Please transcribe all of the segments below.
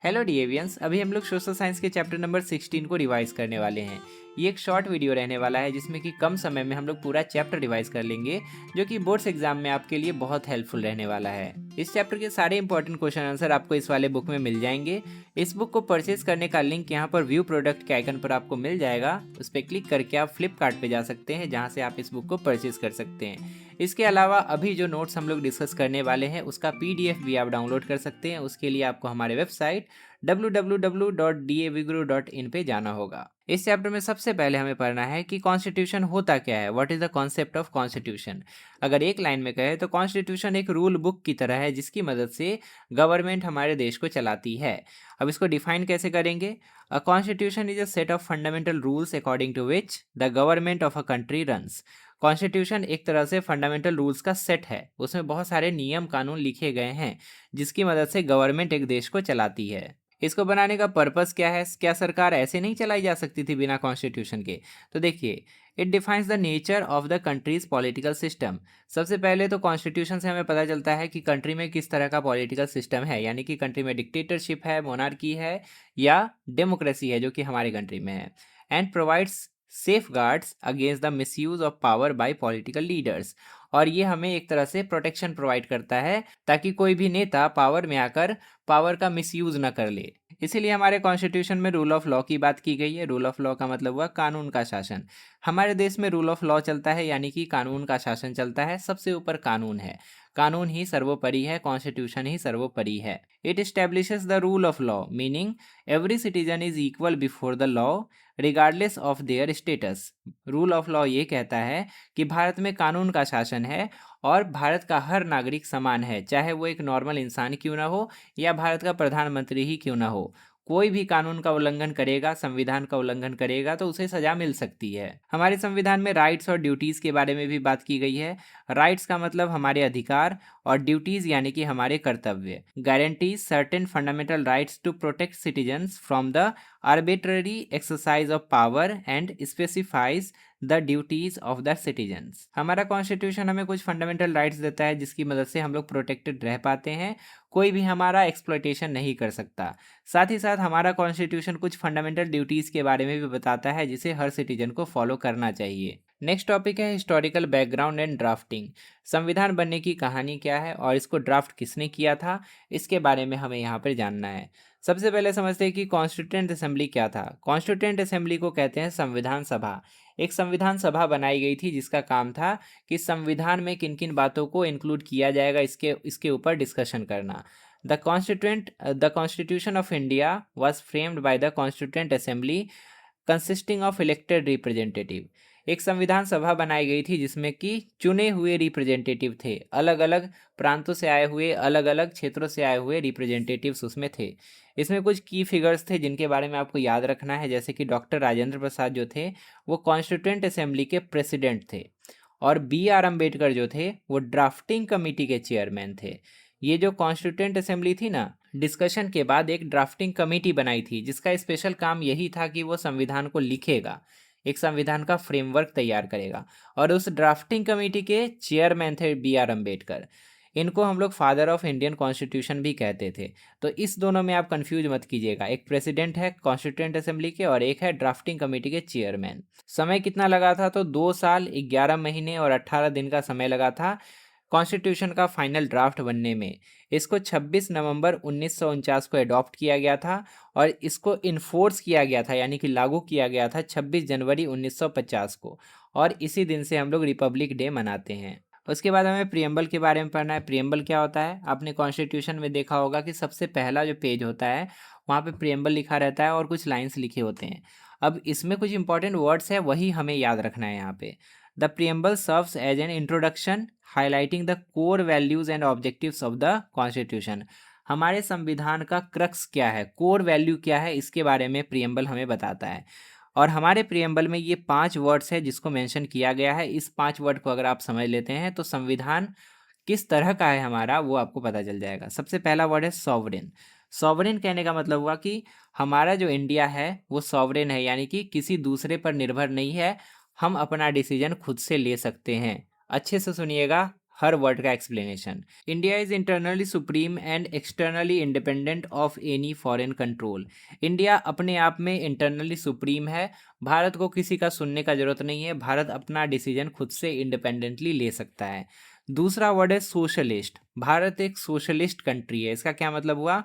Hello डिएवियंस, अभी हम लोग सोशल साइंस के चैप्टर नंबर 16 को रिवाइज करने वाले हैं। ये एक शॉर्ट वीडियो रहने वाला है जिसमें कि कम समय में हम लोग पूरा चैप्टर रिवाइज कर लेंगे, जो कि बोर्ड्स एग्जाम में आपके लिए बहुत हेल्पफुल रहने वाला है। इस चैप्टर के सारे इंपॉर्टेंट क्वेश्चन आंसर आपको इस वाले बुक में मिल जाएंगे। इस बुक को परचेज करने का लिंक यहाँ पर व्यू प्रोडक्ट के आइकन पर आपको मिल जाएगा। उस पर क्लिक करके आप फ्लिपकार्ट पे जा सकते हैं, जहाँ से आप इस बुक को परचेज कर सकते हैं। इसके अलावा अभी जो नोट्स हम लोग डिस्कस करने वाले हैं उसका पीडीएफ भी आप डाउनलोड कर सकते हैं। उसके लिए आपको हमारे वेबसाइट www.daviguru.in पे जाना होगा। इस चैप्टर में सबसे पहले हमें पढ़ना है कि कॉन्स्टिट्यूशन होता क्या है, what is the concept of constitution. अगर एक लाइन में कहे तो कॉन्स्टिट्यूशन एक रूल बुक की तरह है जिसकी मदद से गवर्नमेंट हमारे देश को चलाती है। अब इसको डिफाइन कैसे करेंगे? A constitution is a set of fundamental rules according to which the government of a country runs. Constitution एक तरह से फंडामेंटल रूल्स का सेट है, उसमें बहुत सारे नियम कानून लिखे गए हैं जिसकी मदद से गवर्नमेंट एक देश को चलाती है। इसको बनाने का पर्पस क्या है? क्या सरकार ऐसे नहीं चलाई जा सकती थी बिना कॉन्स्टिट्यूशन के? तो देखिए, it defines the nature of the countries political system. सबसे पहले तो कॉन्स्टिट्यूशन से हमें पता चलता है कि कंट्री में किस तरह का पॉलिटिकल सिस्टम है, यानी कि कंट्री में डिक्टेटरशिप है, मोनार्की है या डेमोक्रेसी है, जो कि हमारे कंट्री में है। And provides safeguards against the misuse of power bye political leaders. और ये हमें एक तरह से प्रोटेक्शन प्रोवाइड करता है ताकि कोई भी नेता पावर में आकर पावर का मिसयूज न कर ले। इसीलिए हमारे कॉन्स्टिट्यूशन में रूल ऑफ लॉ की बात की गई है। रूल ऑफ लॉ का मतलब हुआ कानून का शासन। हमारे देश में रूल ऑफ लॉ चलता है, यानी कि कानून का शासन चलता है। सबसे ऊपर कानून है, कानून ही सर्वोपरि है, कॉन्स्टिट्यूशन ही सर्वोपरि है। It establishes the rule of law, meaning every citizen is equal before the law regardless of their status. Rule of law ये कहता है कि भारत में कानून का शासन है और भारत का हर नागरिक समान है, चाहे वो एक नॉर्मल इंसान क्यों ना हो या भारत का प्रधानमंत्री ही क्यों ना हो। कोई भी कानून का उल्लंघन करेगा, संविधान का उल्लंघन करेगा तो उसे सजा मिल सकती है। हमारे संविधान में राइट्स और ड्यूटीज के बारे में भी बात की गई है। राइट्स का मतलब हमारे अधिकार और ड्यूटीज यानी कि हमारे कर्तव्य। Guarantees certain fundamental rights to protect citizens from the arbitrary exercise of power and specifies the duties of the citizens. हमारा कॉन्स्टिट्यूशन हमें कुछ फंडामेंटल राइट्स देता है जिसकी मदद से हम लोग प्रोटेक्टेड रह पाते हैं, कोई भी हमारा एक्सप्लॉयटेशन नहीं कर सकता। साथ ही साथ हमारा कॉन्स्टिट्यूशन कुछ फंडामेंटल ड्यूटीज के बारे में भी बताता है जिसे हर सिटीजन को फॉलो करना चाहिए। नेक्स्ट टॉपिक है हिस्टोरिकल बैकग्राउंड एंड ड्राफ्टिंग। संविधान बनने की कहानी क्या है और इसको ड्राफ्ट किसने किया था, इसके बारे में हमें यहाँ पर जानना है। सबसे पहले समझते हैं कि कॉन्स्टिट्यूएंट असेंबली क्या था। कॉन्स्टिट्यूएंट असेंबली को कहते हैं संविधान सभा। एक संविधान सभा बनाई गई थी जिसका काम था कि संविधान में किन किन बातों को इंक्लूड किया जाएगा इसके ऊपर डिस्कशन करना। The constitution of India was framed by the constituent assembly consisting of elected representative. एक संविधान सभा बनाई गई थी जिसमें कि चुने हुए रिप्रेजेंटेटिव थे, अलग अलग प्रांतों से आए हुए, अलग अलग क्षेत्रों से आए हुए रिप्रेजेंटेटिव्स उसमें थे। इसमें कुछ की फिगर्स थे जिनके बारे में आपको याद रखना है, जैसे कि डॉक्टर राजेंद्र प्रसाद जो थे वो कॉन्स्टिट्यूएंट असेंबली के प्रेसिडेंट थे, और बी आर अम्बेडकर जो थे वो ड्राफ्टिंग कमेटी के चेयरमैन थे। ये जो कॉन्स्टिट्यूएंट असेंबली थी ना, डिस्कशन के बाद एक ड्राफ्टिंग कमेटी बनाई थी जिसका स्पेशल काम यही था कि वो संविधान को लिखेगा, एक संविधान का फ्रेमवर्क तैयार करेगा। और उस ड्राफ्टिंग कमेटी के चेयरमैन थे बी आर अम्बेडकर। इनको हम लोग फादर ऑफ इंडियन कॉन्स्टिट्यूशन भी कहते थे। तो इस दोनों में आप कंफ्यूज मत कीजिएगा, एक प्रेसिडेंट है कॉन्स्टिट्यूएंट असेंबली के और एक है ड्राफ्टिंग कमेटी के चेयरमैन। समय कितना लगा था? तो 2 साल 11 महीने और 18 दिन का समय लगा था कॉन्स्टिट्यूशन का फाइनल ड्राफ्ट बनने में। इसको 26 नवंबर 1949 को अडॉप्ट किया गया था और इसको इन्फोर्स किया गया था, यानी कि लागू किया गया था 26 जनवरी 1950 को, और इसी दिन से हम लोग रिपब्लिक डे मनाते हैं। उसके बाद हमें प्रियम्बल के बारे में पढ़ना है। प्रियम्बल क्या होता है? आपने कॉन्स्टिट्यूशन में देखा होगा कि सबसे पहला जो पेज होता है वहाँ पे प्रियम्बल लिखा रहता है और कुछ लाइन्स लिखे होते हैं। अब इसमें कुछ इंपॉर्टेंट वर्ड्स है, वही हमें याद रखना है यहाँ पे। The preamble serves as an introduction highlighting the core values and objectives of the constitution. हमारे संविधान का क्रक्स क्या है, कोर वैल्यू क्या है, इसके बारे में प्रियम्बल हमें बताता है। और हमारे प्रियम्बल में ये 5 वर्ड्स है जिसको मेंशन किया गया है। इस 5 वर्ड को अगर आप समझ लेते हैं तो संविधान किस तरह का है हमारा वो आपको पता चल जाएगा। सबसे पहला वर्ड है सॉवरेन। सॉवरेन कहने का मतलब हुआ कि हमारा जो इंडिया है वो सॉवरेन है, यानी कि किसी दूसरे पर निर्भर नहीं है, हम अपना डिसीजन खुद से ले सकते हैं। अच्छे से सुनिएगा, हर वर्ड का explanation. India is internally supreme and externally independent of any foreign control. India अपने आप में इंटरनली सुप्रीम है, भारत को किसी का सुनने का जरूरत नहीं है, भारत अपना डिसीजन खुद से इंडिपेंडेंटली ले सकता है। दूसरा वर्ड है सोशलिस्ट। भारत एक सोशलिस्ट कंट्री है। इसका क्या मतलब हुआ?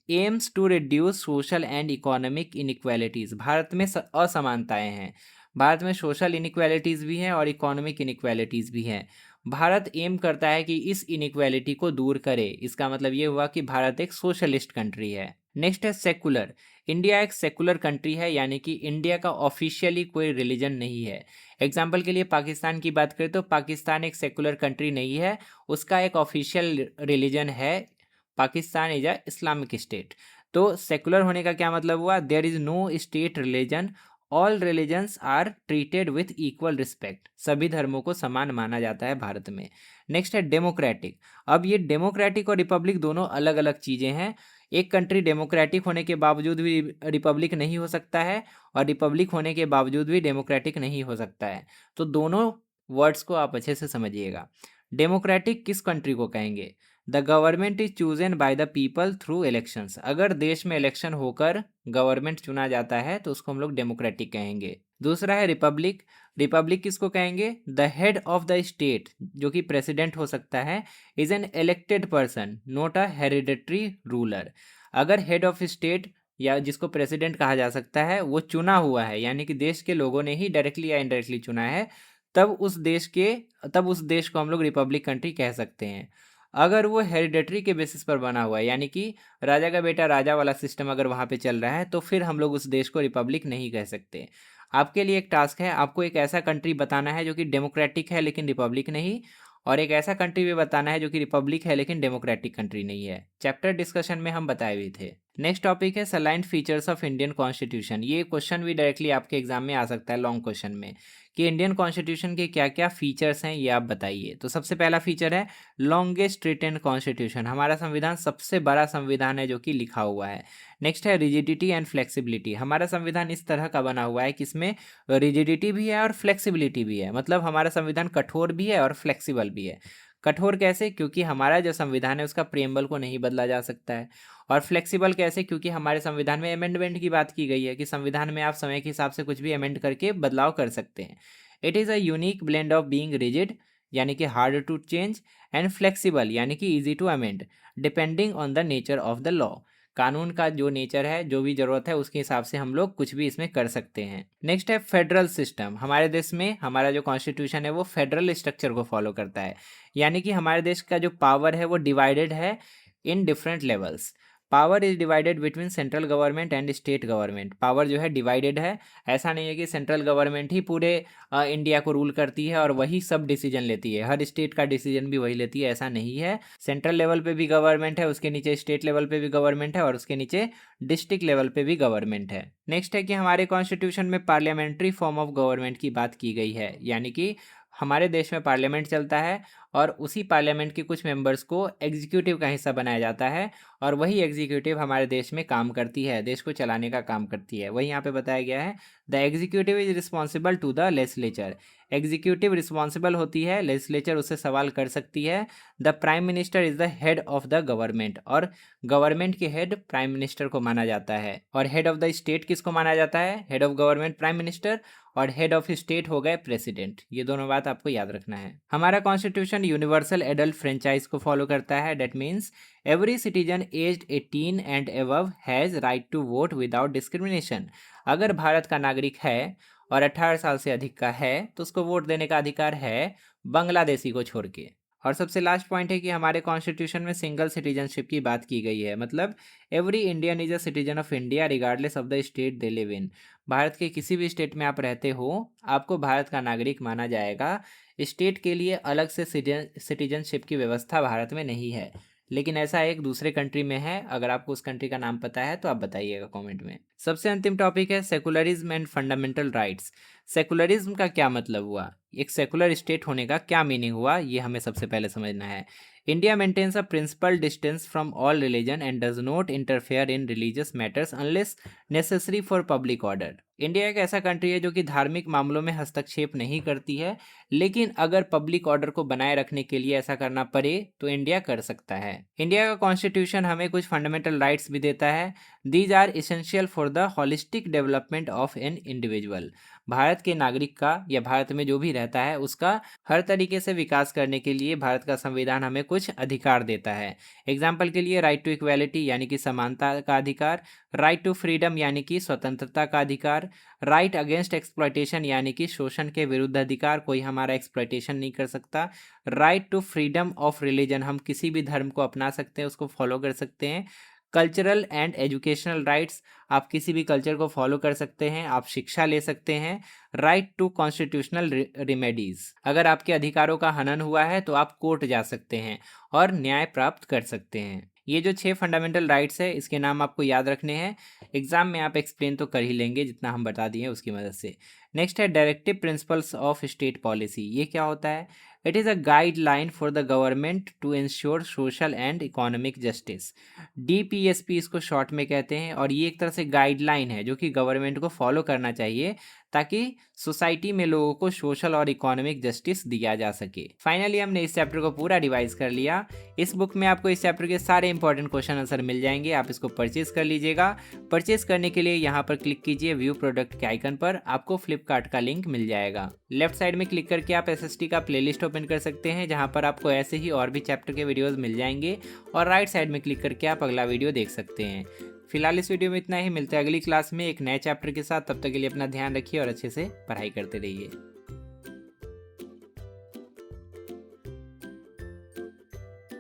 Aims to reduce social and economic inequalities. Bharat में असमानताएं हैं, भारत में सोशल इनइक्वालिटीज़ भी हैं और इकोनॉमिक इनइक्वालिटीज़ भी हैं। भारत एम करता है कि इस इनइक्वालिटी को दूर करे। इसका मतलब ये हुआ कि भारत एक सोशलिस्ट कंट्री है। नेक्स्ट है सेकुलर। इंडिया एक सेकुलर कंट्री है, यानी कि इंडिया का ऑफिशियली कोई रिलीजन नहीं है। एग्जाम्पल के लिए पाकिस्तान की बात करें तो पाकिस्तान एक सेकुलर कंट्री नहीं है, उसका एक ऑफिशियल रिलीजन है, Pakistan is a Islamic state. तो सेकुलर होने का क्या मतलब हुआ? There is no state religion, all religions are treated with equal respect. सभी धर्मों को समान माना जाता है भारत में। नेक्स्ट है डेमोक्रेटिक। अब ये डेमोक्रेटिक और रिपब्लिक दोनों अलग अलग चीज़ें हैं। एक कंट्री डेमोक्रेटिक होने के बावजूद भी रिपब्लिक नहीं हो सकता है, और रिपब्लिक होने के बावजूद भी डेमोक्रेटिक नहीं हो सकता है। तो दोनों वर्ड्स को आप अच्छे से समझिएगा। डेमोक्रेटिक किस कंट्री को कहेंगे? The government is chosen by the people through elections. अगर देश में इलेक्शन होकर गवर्नमेंट चुना जाता है तो उसको हम लोग डेमोक्रेटिक कहेंगे। दूसरा है रिपब्लिक। रिपब्लिक किसको कहेंगे? The head of the state, जो कि प्रेसिडेंट हो सकता है, is an elected person not a hereditary ruler. अगर हेड ऑफ स्टेट या जिसको प्रेसिडेंट कहा जा सकता है वो चुना हुआ है, यानी कि देश के लोगों ने ही डायरेक्टली या इनडायरेक्टली चुना है, तब उस देश को हम लोग रिपब्लिक कंट्री कह सकते हैं। अगर वो हेरिडेटरी के बेसिस पर बना हुआ है, यानी कि राजा का बेटा राजा वाला सिस्टम अगर वहाँ पे चल रहा है, तो फिर हम लोग उस देश को रिपब्लिक नहीं कह सकते। आपके लिए एक टास्क है, आपको एक ऐसा कंट्री बताना है जो कि डेमोक्रेटिक है लेकिन रिपब्लिक नहीं, और एक ऐसा कंट्री भी बताना है जो कि रिपब्लिक है लेकिन डेमोक्रेटिक कंट्री नहीं है। चैप्टर डिस्कशन में हम बताए हुए थे। नेक्स्ट टॉपिक है saline features of Indian constitution. ये क्वेश्चन भी डायरेक्टली आपके एग्जाम में आ सकता है लॉन्ग क्वेश्चन में, कि इंडियन कॉन्स्टिट्यूशन के क्या क्या फीचर्स हैं ये आप बताइए। तो सबसे पहला फीचर है लॉन्गेस्ट रिटेन कॉन्स्टिट्यूशन। हमारा संविधान सबसे बड़ा संविधान है जो कि लिखा हुआ है। नेक्स्ट है रिजिडिटी एंड फ्लेक्सिबिलिटी। हमारा संविधान इस तरह का बना हुआ है कि इसमें रिजिडिटी भी है और फ्लेक्सिबिलिटी भी है, मतलब हमारा संविधान कठोर भी है और फ्लेक्सिबल भी है। कठोर कैसे? क्योंकि हमारा जो संविधान है उसका प्रेम्बल को नहीं बदला जा सकता है। और फ्लेक्सिबल कैसे? क्योंकि हमारे संविधान में अमेंडमेंट की बात की गई है कि संविधान में आप समय के हिसाब से कुछ भी अमेंड करके बदलाव कर सकते हैं। It is a unique blend of being rigid, यानी कि hard to change, and flexible, यानी कि easy to amend, depending on the nature of the law. कानून का जो नेचर है, जो भी ज़रूरत है उसके हिसाब से हम लोग कुछ भी इसमें कर सकते हैं। नेक्स्ट है फेडरल सिस्टम। हमारे देश में हमारा जो कॉन्स्टिट्यूशन है वो फेडरल स्ट्रक्चर को फॉलो करता है, यानी कि हमारे देश का जो पावर है वो डिवाइडेड है in different levels. Power is divided between central government and state government. Power जो है डिवाइडेड है, ऐसा नहीं है कि सेंट्रल गवर्नमेंट ही पूरे इंडिया को रूल करती है और वही सब डिसीजन लेती है, हर स्टेट का डिसीजन भी वही लेती है, ऐसा नहीं है। सेंट्रल लेवल पे भी गवर्नमेंट है, उसके नीचे स्टेट लेवल पे भी गवर्नमेंट है, और उसके नीचे डिस्ट्रिक्ट लेवल पे भी गवर्नमेंट है। नेक्स्ट है कि हमारे कॉन्स्टिट्यूशन में पार्लियामेंट्री फॉर्म ऑफ गवर्नमेंट की बात की गई है, यानी कि हमारे देश में पार्लियामेंट चलता है और उसी पार्लियामेंट के कुछ मेंबर्स को एग्जीक्यूटिव का हिस्सा बनाया जाता है, और वही एग्जीक्यूटिव हमारे देश में काम करती है, देश को चलाने का काम करती है। वही यहाँ पे बताया गया है, the executive is responsible to the legislature. Executive responsible होती है, लेजिस्लेचर उससे सवाल कर सकती है। The prime minister is the head of the government, और गवर्नमेंट के हेड प्राइम मिनिस्टर को माना जाता है। और हेड ऑफ द स्टेट किसको माना जाता है? Head of government prime minister, और हेड ऑफ स्टेट हो गए प्रेसिडेंट। ये दोनों बात आपको याद रखना है। हमारा कॉन्स्टिट्यूशन यूनिवर्सल एडल्ट फ्रेंचाइज को फॉलो करता है। That means every citizen aged 18 and above has right to vote without discrimination. अगर भारत का नागरिक है और 18 साल से अधिक का है तो उसको वोट देने का अधिकार है, बांग्लादेशी को छोड़ के। और सबसे लास्ट पॉइंट है कि हमारे कॉन्स्टिट्यूशन में सिंगल सिटीजनशिप की बात की गई है, मतलब every Indian is a citizen of India regardless of the state they live in. Bharat के किसी भी स्टेट में आप रहते हो, आपको भारत का नागरिक माना जाएगा। स्टेट के लिए अलग से सिटीजनशिप की व्यवस्था भारत में नहीं है, लेकिन ऐसा एक दूसरे कंट्री में है। अगर आपको उस कंट्री का नाम पता है तो आप बताइएगा कमेंट में। सबसे अंतिम टॉपिक है secularism and fundamental rights. Secularism का क्या मतलब हुआ, एक सेकुलर स्टेट होने का क्या मीनिंग हुआ, ये हमें सबसे पहले समझना है। India maintains a principle distance from all religion and does not interfere in religious matters unless necessary for public order. India एक ऐसा कंट्री है जो कि धार्मिक मामलों में हस्तक्षेप नहीं करती है, लेकिन अगर पब्लिक ऑर्डर को बनाए रखने के लिए ऐसा करना पड़े तो इंडिया कर सकता है। इंडिया का कॉन्स्टिट्यूशन हमें कुछ फंडामेंटल राइट्स भी देता है। These are essential for the holistic development of an individual. Bharat के नागरिक का या भारत में जो भी रहता है उसका हर तरीके से विकास करने के लिए भारत का संविधान हमें कुछ अधिकार देता है। एग्जाम्पल के लिए राइट टू इक्वालिटी यानी कि समानता का अधिकार, राइट टू फ्रीडम यानी कि स्वतंत्रता का अधिकार, राइट अगेंस्ट एक्सप्लॉयटेशन यानी कि शोषण के विरुद्ध अधिकार, कोई हमारा एक्सप्लॉयटेशन नहीं कर सकता। Right to freedom of religion, हम किसी भी धर्म को अपना सकते हैं, उसको फॉलो कर सकते हैं। कल्चरल एंड एजुकेशनल राइट्स, आप किसी भी कल्चर को फॉलो कर सकते हैं, आप शिक्षा ले सकते हैं। राइट टू कॉन्स्टिट्यूशनल रिमेडीज, अगर आपके अधिकारों का हनन हुआ है तो आप कोर्ट जा सकते हैं और न्याय प्राप्त कर सकते हैं। ये जो 6 फंडामेंटल राइट्स है इसके नाम आपको याद रखने हैं। एग्जाम में आप एक्सप्लेन तो कर ही लेंगे जितना हम बता दिए उसकी मदद से। नेक्स्ट है directive principles of state policy. ये क्या होता है? It is a guideline for the government to ensure social and economic justice. DPSP इसको शॉर्ट में कहते हैं, और ये एक तरह से गाइडलाइन है जो कि गवर्नमेंट को फॉलो करना चाहिए ताकि सोसाइटी में लोगों को सोशल और इकोनॉमिक जस्टिस दिया जा सके। फाइनली हमने इस चैप्टर को पूरा रिवाइज कर लिया। इस बुक में आपको इस चैप्टर के सारे इंपॉर्टेंट क्वेश्चन आंसर मिल जाएंगे, आप इसको परचेज कर लीजिएगा। परचेज करने के लिए यहाँ पर क्लिक कीजिए व्यू प्रोडक्ट के आइकन पर, आपको फ्लिपकार्ट का लिंक मिल जाएगा। लेफ्ट साइड में क्लिक करके आप SST का प्लेलिस्ट ओपन कर सकते हैं जहाँ पर आपको ऐसे ही और भी चैप्टर के वीडियोस मिल जाएंगे, और राइट साइड में क्लिक करके आप अगला वीडियो देख सकते हैं। फिलहाल इस वीडियो में इतना ही, मिलते हैं अगली क्लास में एक नए चैप्टर के साथ। तब तक के लिए अपना ध्यान रखिए और अच्छे से पढ़ाई करते रहिए।